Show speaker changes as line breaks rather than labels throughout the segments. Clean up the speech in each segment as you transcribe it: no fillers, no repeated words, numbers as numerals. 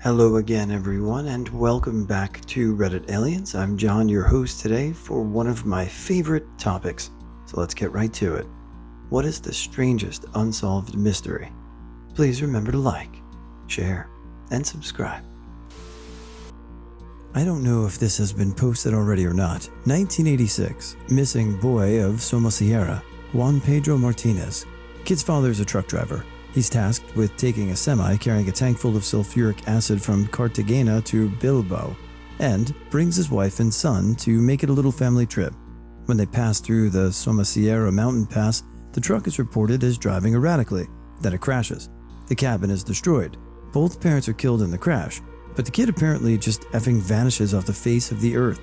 Hello again, everyone, and welcome back to Reddit Aliens. I'm John, your host today for one of my favorite topics. So let's get right to it. What is the strangest unsolved mystery? Please remember to like, share, and subscribe. I don't know if this has been posted already or not. 1986, missing boy of Somosierra, Juan Pedro Martinez. Kid's father is a truck driver. He's tasked with taking a semi carrying a tank full of sulfuric acid from Cartagena to Bilbao, and brings his wife and son to make it a little family trip. When they pass through the Somosierra mountain pass, the truck is reported as driving erratically. Then it crashes. The cabin is destroyed. Both parents are killed in the crash, but the kid apparently just effing vanishes off the face of the earth.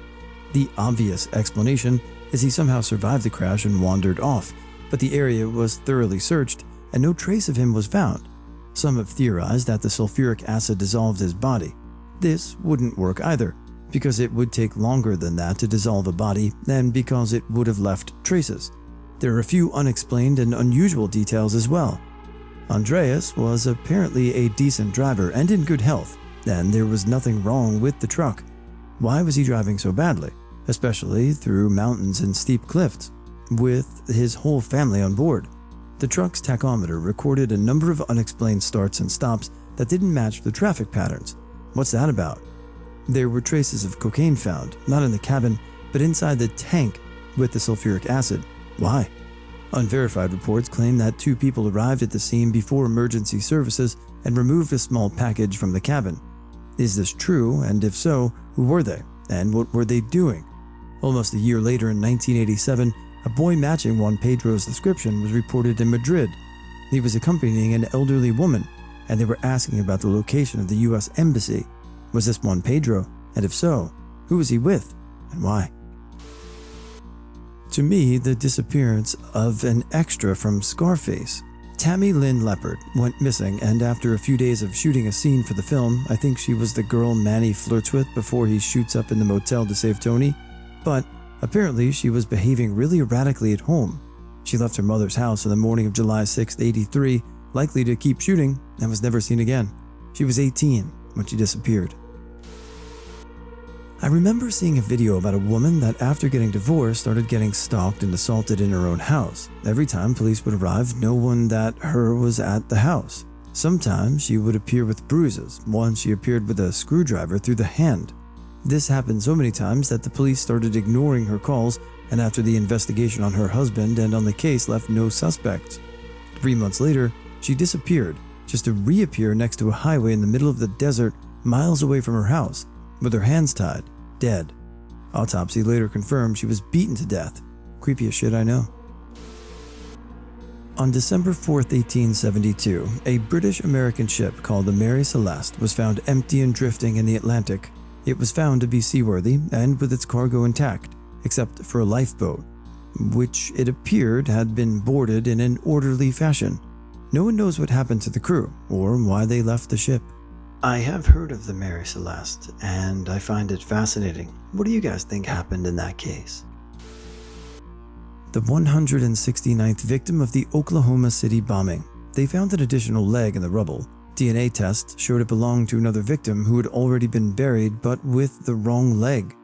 The obvious explanation is he somehow survived the crash and wandered off, but the area was thoroughly searched and no trace of him was found. Some have theorized that the sulfuric acid dissolved his body. This wouldn't work either, because it would take longer than that to dissolve a body, and because it would have left traces. There are a few unexplained and unusual details as well. Andreas was apparently a decent driver and in good health, and there was nothing wrong with the truck. Why was he driving so badly, especially through mountains and steep cliffs, with his whole family on board? The truck's tachometer recorded a number of unexplained starts and stops that didn't match the traffic patterns. What's that about? There were traces of cocaine found, not in the cabin, but inside the tank with the sulfuric acid. Why? Unverified reports claim that two people arrived at the scene before emergency services and removed a small package from the cabin. Is this true, and if so, who were they, and what were they doing? Almost a year later in 1987, a boy matching Juan Pedro's description was reported in Madrid. He was accompanying an elderly woman, and they were asking about the location of the U.S. Embassy. Was this Juan Pedro? And if so, who was he with, and why? To me, the disappearance of an extra from Scarface. Tammy Lynn Leppard went missing, and after a few days of shooting a scene for the film, I think she was the girl Manny flirts with before he shoots up in the motel to save Tony. But apparently, she was behaving really erratically at home. She left her mother's house on the morning of July 6, '83, likely to keep shooting, and was never seen again. She was 18 when she disappeared. I remember seeing a video about a woman that after getting divorced started getting stalked and assaulted in her own house. Every time police would arrive, no one that her was at the house. Sometimes she would appear with bruises. Once she appeared with a screwdriver through the hand. This happened so many times that the police started ignoring her calls, and after the investigation on her husband and on the case left no suspects. 3 months later, she disappeared, just to reappear next to a highway in the middle of the desert, miles away from her house, with her hands tied, dead. Autopsy later confirmed she was beaten to death. Creepy as shit, I know. On December 4, 1872, a British-American ship called the Mary Celeste was found empty and drifting in the Atlantic. It was found to be seaworthy and with its cargo intact, except for a lifeboat, which it appeared had been boarded in an orderly fashion. No one knows what happened to the crew or why they left the ship. I have heard of the Mary Celeste, and I find it fascinating. What do you guys think happened in that case? The 169th victim of the Oklahoma City bombing. They found an additional leg in the rubble. DNA tests showed it belonged to another victim who had already been buried but with the wrong leg.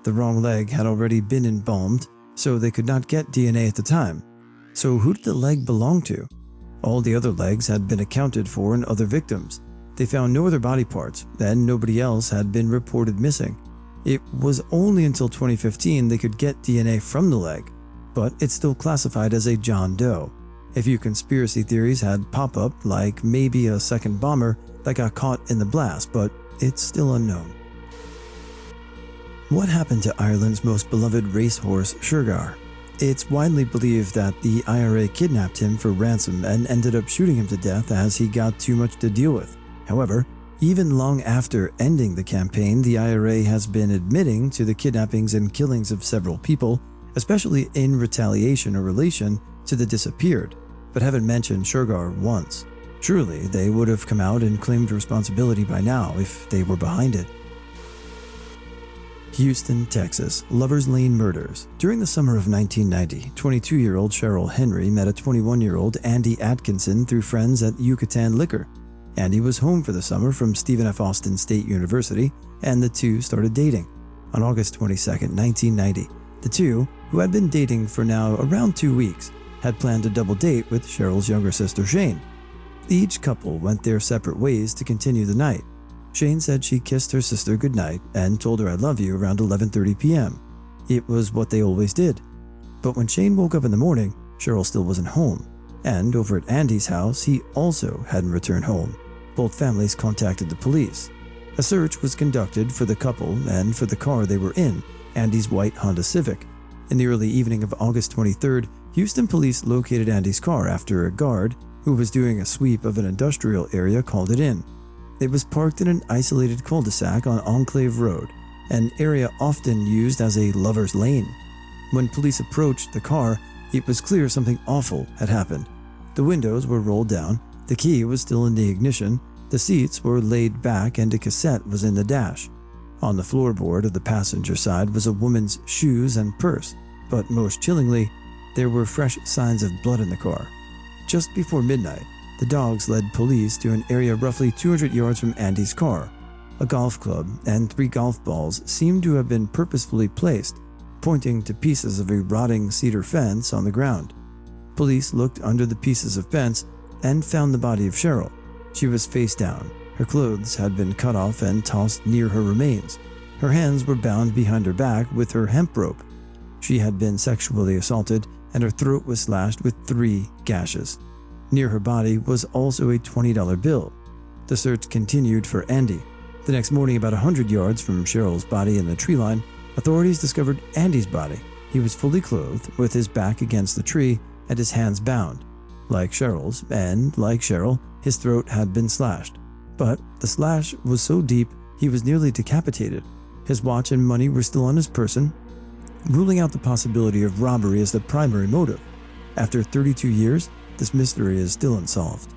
The wrong leg had already been embalmed, so they could not get DNA at the time. So who did the leg belong to? All the other legs had been accounted for in other victims. They found no other body parts, and nobody else had been reported missing. It was only until 2015 they could get DNA from the leg, but it's still classified as a John Doe. A few conspiracy theories had pop up, like maybe a second bomber that got caught in the blast, but it's still unknown. What happened to Ireland's most beloved racehorse, Shergar? It's widely believed that the IRA kidnapped him for ransom and ended up shooting him to death as he got too much to deal with. However, even long after ending the campaign, the IRA has been admitting to the kidnappings and killings of several people, especially in retaliation or relation to the disappeared, but haven't mentioned Shergar once. Surely they would have come out and claimed responsibility by now if they were behind it. Houston, Texas, Lover's Lane murders. During the summer of 1990, 22-year-old Cheryl Henry met a 21-year-old Andy Atkinson through friends at Yucatan Liquor. Andy was home for the summer from Stephen F. Austin State University, and the two started dating. On August 22, 1990, the two, who had been dating for now around 2 weeks, had planned a double date with Cheryl's younger sister Shane. Each couple went their separate ways to continue the night. Shane said she kissed her sister goodnight and told her I love you around 11:30 p.m. It was what they always did. But when Shane woke up in the morning, Cheryl still wasn't home. And over at Andy's house, he also hadn't returned home. Both families contacted the police. A search was conducted for the couple and for the car they were in, Andy's white Honda Civic. In the early evening of August 23rd, Houston police located Andy's car after a guard who was doing a sweep of an industrial area called it in. It was parked in an isolated cul-de-sac on Enclave Road, an area often used as a lover's lane. When police approached the car, it was clear something awful had happened. The windows were rolled down, the key was still in the ignition, the seats were laid back, and a cassette was in the dash. On the floorboard of the passenger side was a woman's shoes and purse, but most chillingly, there were fresh signs of blood in the car. Just before midnight, the dogs led police to an area roughly 200 yards from Andy's car. A golf club and 3 golf balls seemed to have been purposefully placed, pointing to pieces of a rotting cedar fence on the ground. Police looked under the pieces of fence and found the body of Cheryl. She was face down. Her clothes had been cut off and tossed near her remains. Her hands were bound behind her back with her hemp rope. She had been sexually assaulted, and her throat was slashed with 3 gashes. Near her body was also a $20 bill. The search continued for Andy. The next morning, about 100 yards from Cheryl's body in the tree line, authorities discovered Andy's body. He was fully clothed, with his back against the tree and his hands bound. Like Cheryl's, and like Cheryl, his throat had been slashed. But the slash was so deep, he was nearly decapitated. His watch and money were still on his person, ruling out the possibility of robbery as the primary motive. After 32 years, this mystery is still unsolved.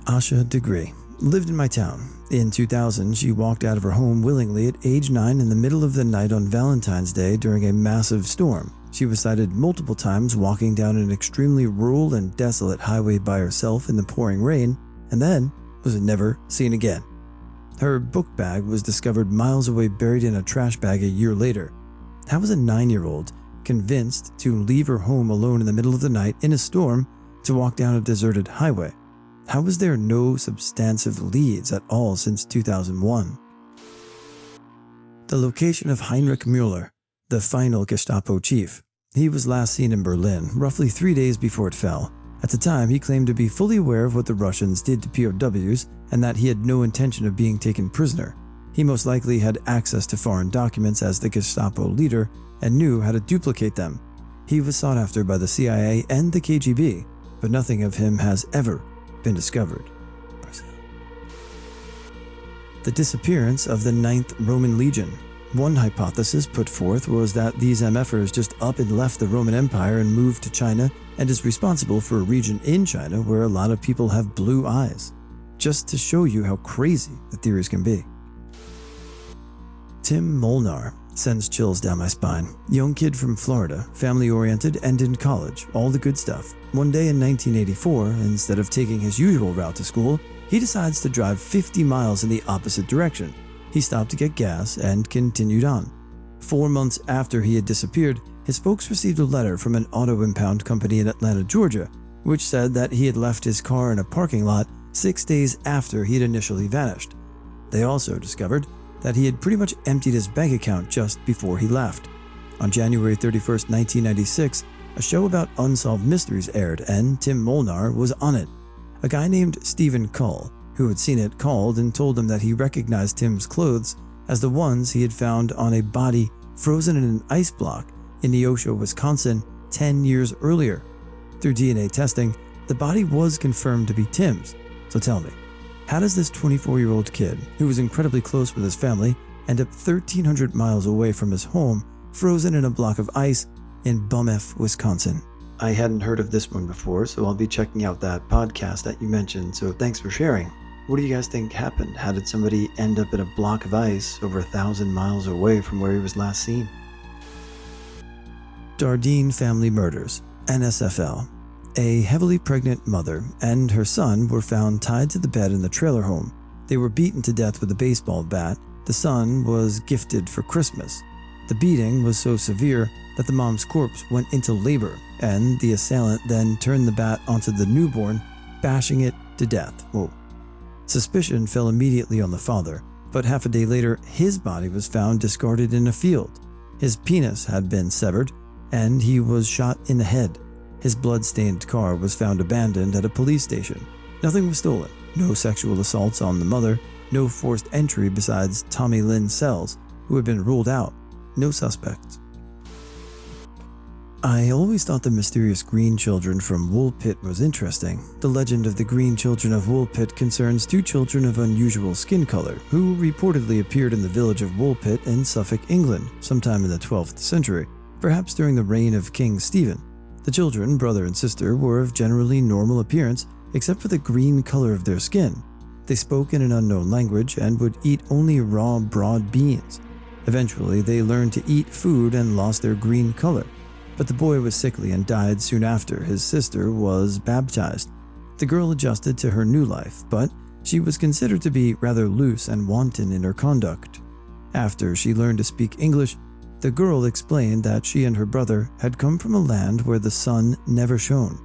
Asha Degree lived in my town. In 2000, she walked out of her home willingly at age 9 in the middle of the night on Valentine's Day during a massive storm. She was sighted multiple times walking down an extremely rural and desolate highway by herself in the pouring rain, and then was never seen again. Her book bag was discovered miles away, buried in a trash bag a year later. How was a 9-year-old convinced to leave her home alone in the middle of the night in a storm to walk down a deserted highway? How was there no substantive leads at all since 2001? The location of Heinrich Müller, the final Gestapo chief. He was last seen in Berlin, roughly 3 days before it fell. At the time, he claimed to be fully aware of what the Russians did to POWs and that he had no intention of being taken prisoner. He most likely had access to foreign documents as the Gestapo leader and knew how to duplicate them. He was sought after by the CIA and the KGB, but nothing of him has ever been discovered. The disappearance of the 9th Roman Legion. One hypothesis put forth was that these MFers just up and left the Roman Empire and moved to China and is responsible for a region in China where a lot of people have blue eyes. Just to show you how crazy the theories can be. Tim Molnar sends chills down my spine. Young kid from Florida, family-oriented and in college, all the good stuff. One day in 1984, instead of taking his usual route to school, he decides to drive 50 miles in the opposite direction. He stopped to get gas and continued on. 4 months after he had disappeared, his folks received a letter from an auto impound company in Atlanta, Georgia, which said that he had left his car in a parking lot 6 days after he had initially vanished. They also discovered that he had pretty much emptied his bank account just before he left. On January 31st, 1996, a show about unsolved mysteries aired, and Tim Molnar was on it. A guy named Stephen Cull, who had seen it, called and told him that he recognized Tim's clothes as the ones he had found on a body frozen in an ice block in Neosho, Wisconsin 10 years earlier. Through DNA testing, the body was confirmed to be Tim's. So tell me, how does this 24-year-old kid, who was incredibly close with his family, end up 1,300 miles away from his home, frozen in a block of ice in Bum F, Wisconsin? I hadn't heard of this one before, so I'll be checking out that podcast that you mentioned, so thanks for sharing. What do you guys think happened? How did somebody end up in a block of ice over 1,000 miles away from where he was last seen? Dardeen Family Murders, NSFL. A heavily pregnant mother and her son were found tied to the bed in the trailer home. They were beaten to death with a baseball bat. The son was gifted for Christmas. The beating was so severe that the mom's corpse went into labor, and the assailant then turned the bat onto the newborn, bashing it to death. Whoa. Suspicion fell immediately on the father, but half a day later, his body was found discarded in a field. His penis had been severed, and he was shot in the head. His blood-stained car was found abandoned at a police station. Nothing was stolen. No sexual assaults on the mother. No forced entry besides Tommy Lynn Sells, who had been ruled out. No suspects. I always thought the mysterious green children from Woolpit was interesting. The legend of the green children of Woolpit concerns two children of unusual skin color who reportedly appeared in the village of Woolpit in Suffolk, England, sometime in the 12th century, perhaps during the reign of King Stephen. The children, brother and sister, were of generally normal appearance except for the green color of their skin. They spoke in an unknown language and would eat only raw broad beans. Eventually, they learned to eat food and lost their green color. But the boy was sickly and died soon after his sister was baptized. The girl adjusted to her new life, but she was considered to be rather loose and wanton in her conduct. After she learned to speak English, the girl explained that she and her brother had come from a land where the sun never shone.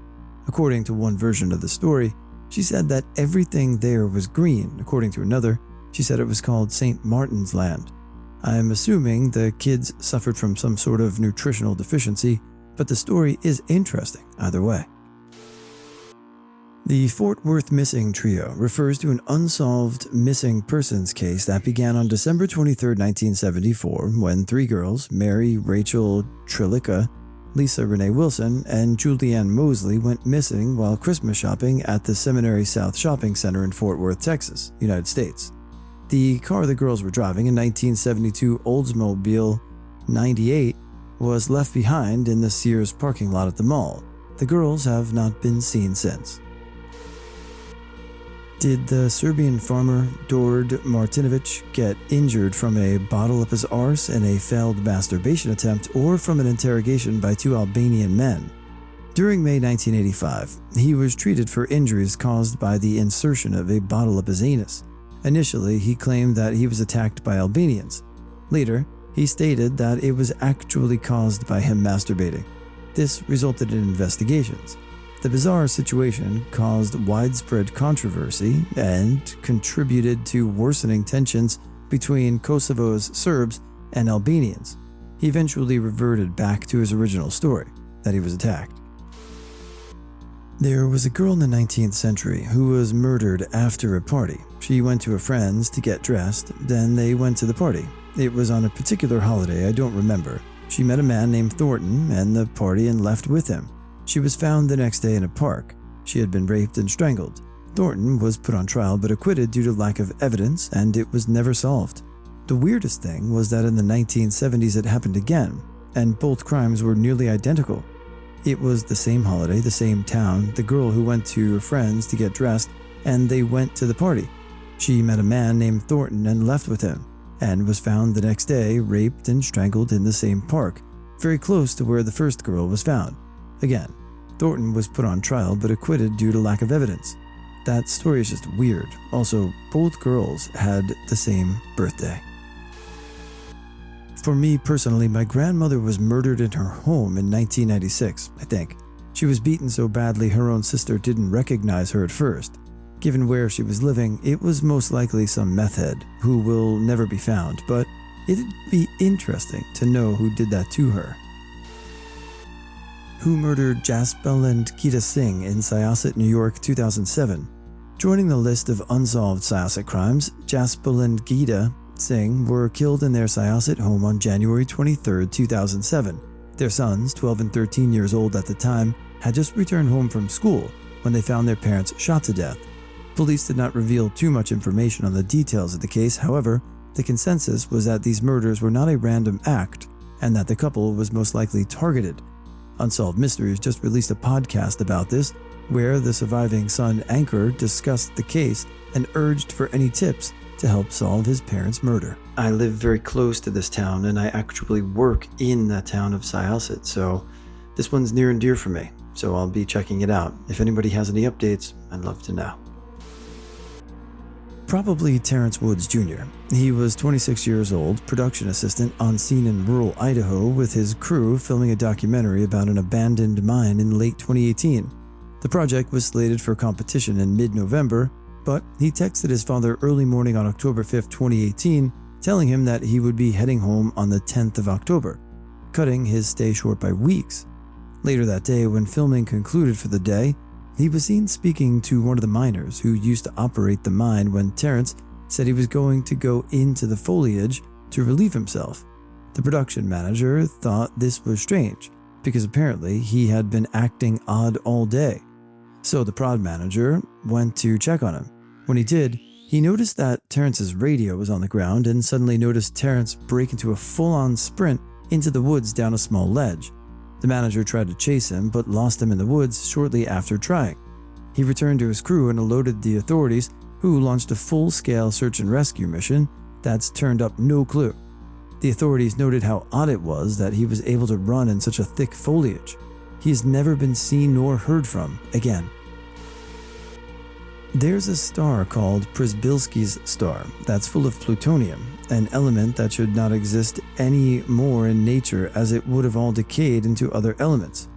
According to one version of the story, she said that everything there was green. According to another, she said it was called St. Martin's Land. I'm assuming the kids suffered from some sort of nutritional deficiency, but the story is interesting either way. The Fort Worth missing trio refers to an unsolved missing persons case that began on December 23, 1974, when three girls, Mary Rachel Trillica, Lisa Renee Wilson, and Julianne Mosley, went missing while Christmas shopping at the Seminary South Shopping Center in Fort Worth, Texas, United States. The car the girls were driving, a 1972 Oldsmobile 98, was left behind in the Sears parking lot at the mall. The girls have not been seen since. Did the Serbian farmer Dord Martinovic get injured from a bottle up his arse in a failed masturbation attempt or from an interrogation by two Albanian men? During May 1985, he was treated for injuries caused by the insertion of a bottle up his anus. Initially, he claimed that he was attacked by Albanians. Later, he stated that it was actually caused by him masturbating. This resulted in investigations. The bizarre situation caused widespread controversy and contributed to worsening tensions between Kosovo's Serbs and Albanians. He eventually reverted back to his original story, that he was attacked. There was a girl in the 19th century who was murdered after a party. She went to a friend's to get dressed, then they went to the party. It was on a particular holiday I don't remember. She met a man named Thornton and the party and left with him. She was found the next day in a park. She had been raped and strangled. Thornton was put on trial but acquitted due to lack of evidence, and it was never solved. The weirdest thing was that in the 1970s it happened again, and both crimes were nearly identical. It was the same holiday, the same town, the girl who went to her friends to get dressed, and they went to the party. She met a man named Thornton and left with him, and was found the next day raped and strangled in the same park, very close to where the first girl was found. Again, Thornton was put on trial but acquitted due to lack of evidence. That story is just weird. Also, both girls had the same birthday. For me personally, my grandmother was murdered in her home in 1996, I think. She was beaten so badly her own sister didn't recognize her at first. Given where she was living, it was most likely some meth head who will never be found, but it'd be interesting to know who did that to her. Who murdered Jaspal and Geeta Singh in Syosset, New York, 2007? Joining the list of unsolved Syosset crimes, Jaspal and Geeta Singh were killed in their Syosset home on January 23, 2007. Their sons, 12 and 13 years old at the time, had just returned home from school when they found their parents shot to death. Police did not reveal too much information on the details of the case. However, the consensus was that these murders were not a random act and that the couple was most likely targeted. Unsolved Mysteries just released a podcast about this, where the surviving son anchor discussed the case and urged for any tips to help solve his parents' murder. I live very close to this town, and I actually work in the town of Syosset, so this one's near and dear for me. so I'll be checking it out. If anybody has any updates, I'd love to know. Probably Terrence Woods Jr. He was 26 years old, production assistant on scene in rural Idaho with his crew filming a documentary about an abandoned mine in late 2018. The project was slated for competition in mid-November, but he texted his father early morning on October 5, 2018, telling him that he would be heading home on the 10th of October, cutting his stay short by weeks. Later that day, when filming concluded for the day, he was seen speaking to one of the miners who used to operate the mine when Terrence said he was going to go into the foliage to relieve himself. The production manager thought this was strange because apparently he had been acting odd all day. So the prod manager went to check on him. When he did, he noticed that Terrence's radio was on the ground and suddenly noticed Terrence break into a full-on sprint into the woods down a small ledge. The manager tried to chase him, but lost him in the woods shortly after trying. He returned to his crew and alerted the authorities, who launched a full-scale search and rescue mission that's turned up no clue. The authorities noted how odd it was that he was able to run in such a thick foliage. He has never been seen nor heard from again. There's a star called Przybylski's star that's full of plutonium, an element that should not exist any more in nature as it would have all decayed into other elements.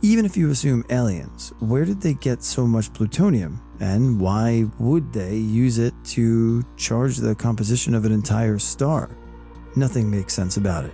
Even if you assume aliens, where did they get so much plutonium, and why would they use it to charge the composition of an entire star? Nothing makes sense about it.